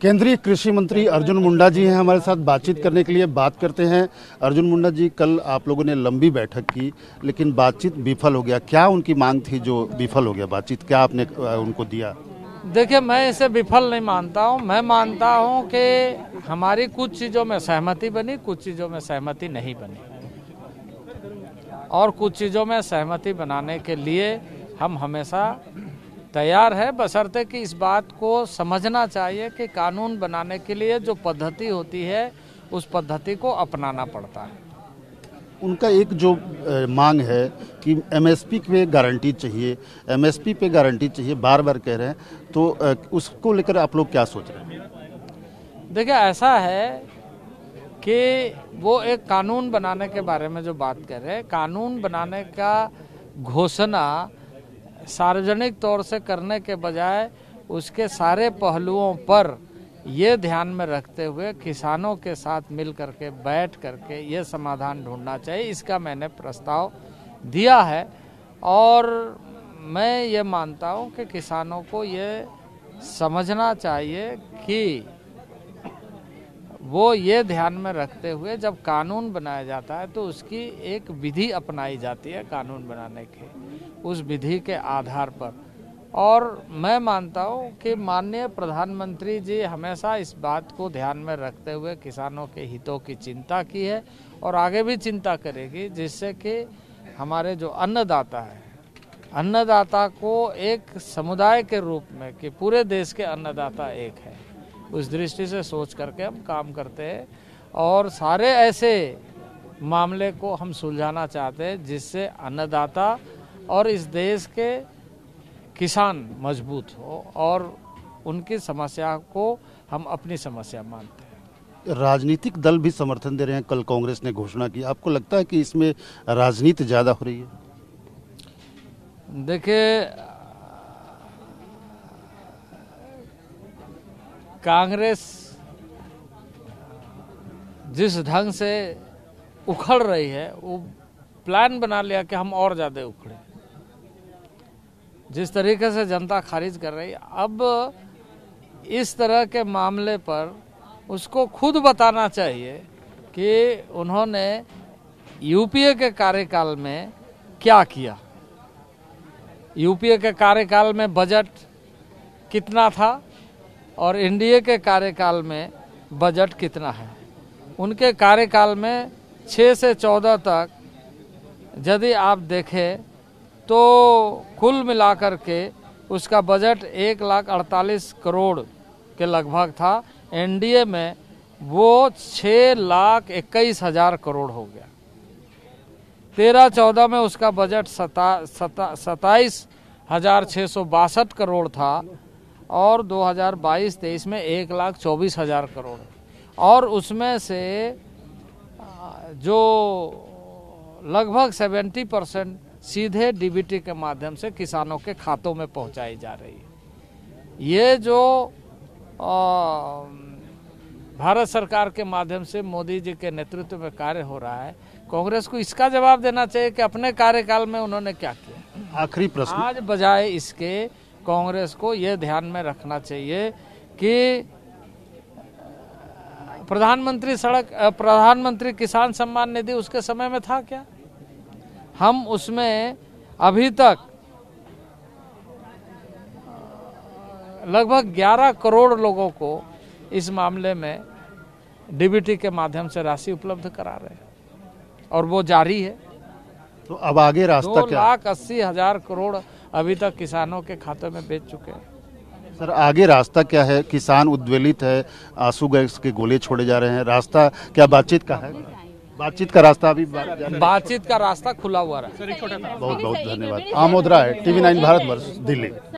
केंद्रीय कृषि मंत्री अर्जुन मुंडा जी हैं हमारे साथ बातचीत करने के लिए। बात करते हैं अर्जुन मुंडा जी, कल आप लोगों ने लंबी बैठक की लेकिन बातचीत विफल हो गया। क्या उनकी मांग थी जो विफल हो गया बातचीत, क्या आपने उनको दिया? देखिए, मैं इसे विफल नहीं मानता हूँ। मैं मानता हूँ कि हमारी कुछ चीज़ों में सहमति बनी, कुछ चीज़ों में सहमति नहीं बनी, और कुछ चीज़ों में सहमति बनाने के लिए हम हमेशा तैयार है, बशर्ते कि इस बात को समझना चाहिए कि कानून बनाने के लिए जो पद्धति होती है उस पद्धति को अपनाना पड़ता है। उनका एक जो मांग है कि एमएसपी पे गारंटी चाहिए, एमएसपी पे गारंटी चाहिए, बार बार कह रहे हैं, तो उसको लेकर आप लोग क्या सोच रहे हैं? देखिए, ऐसा है कि वो एक कानून बनाने के बारे में जो बात कर रहे हैं, कानून बनाने का घोषणा सार्वजनिक तौर से करने के बजाय उसके सारे पहलुओं पर ये ध्यान में रखते हुए किसानों के साथ मिल करके बैठ करके ये समाधान ढूंढना चाहिए। इसका मैंने प्रस्ताव दिया है और मैं ये मानता हूँ कि किसानों को ये समझना चाहिए कि वो ये ध्यान में रखते हुए जब कानून बनाया जाता है तो उसकी एक विधि अपनाई जाती है कानून बनाने की, उस विधि के आधार पर। और मैं मानता हूँ कि माननीय प्रधानमंत्री जी हमेशा इस बात को ध्यान में रखते हुए किसानों के हितों की चिंता की है और आगे भी चिंता करेगी, जिससे कि हमारे जो अन्नदाता है, अन्नदाता को एक समुदाय के रूप में कि पूरे देश के अन्नदाता एक है, उस दृष्टि से सोच करके हम काम करते हैं और सारे ऐसे मामले को हम सुलझाना चाहते हैं जिससे अन्नदाता और इस देश के किसान मजबूत हो और उनकी समस्या को हम अपनी समस्या मानते हैं। राजनीतिक दल भी समर्थन दे रहे हैं, कल कांग्रेस ने घोषणा की। आपको लगता है कि इसमें राजनीति ज्यादा हो रही है? देखिए, कांग्रेस जिस ढंग से उखड़ रही है वो प्लान बना लिया कि हम और ज्यादा उखड़े। जिस तरीके से जनता खारिज कर रही है, अब इस तरह के मामले पर उसको खुद बताना चाहिए कि उन्होंने यूपीए के कार्यकाल में क्या किया। यूपीए के कार्यकाल में बजट कितना था और एनडीए के कार्यकाल में बजट कितना है। उनके कार्यकाल में 6 से 14 तक यदि आप देखें तो कुल मिलाकर के उसका बजट 1,48 करोड़ के लगभग था। एनडीए में वो 6,21,000 करोड़ हो गया। 13-14 में उसका बजट 27,662 करोड़ था और 2022-23 में 1,24,000 करोड़। और उसमें से जो लगभग 70% सीधे डीबीटी के माध्यम से किसानों के खातों में पहुंचाई जा रही है। ये जो भारत सरकार के माध्यम से मोदी जी के नेतृत्व में कार्य हो रहा है, कांग्रेस को इसका जवाब देना चाहिए कि अपने कार्यकाल में उन्होंने क्या किया। आखिरी प्रश्न, आज बजाय इसके कांग्रेस को यह ध्यान में रखना चाहिए कि प्रधानमंत्री किसान सम्मान निधि उसके समय में था क्या? हम उसमें अभी तक लगभग 11 करोड़ लोगों को इस मामले में डीबीटी के माध्यम से राशि उपलब्ध करा रहे हैं और वो जारी है। तो अब आगे रास्ता क्या? 2,80,000 करोड़ अभी तक किसानों के खातों में बेच चुके हैं। सर, आगे रास्ता क्या है? किसान उद्वेलित है, आंसू गैस के गोले छोड़े जा रहे हैं। रास्ता क्या बातचीत का है? बातचीत का रास्ता अभी बातचीत का रास्ता खुला हुआ रहा। बहुत बहुत धन्यवाद। आमोद राय, TV9 भारतवर्ष, दिल्ली।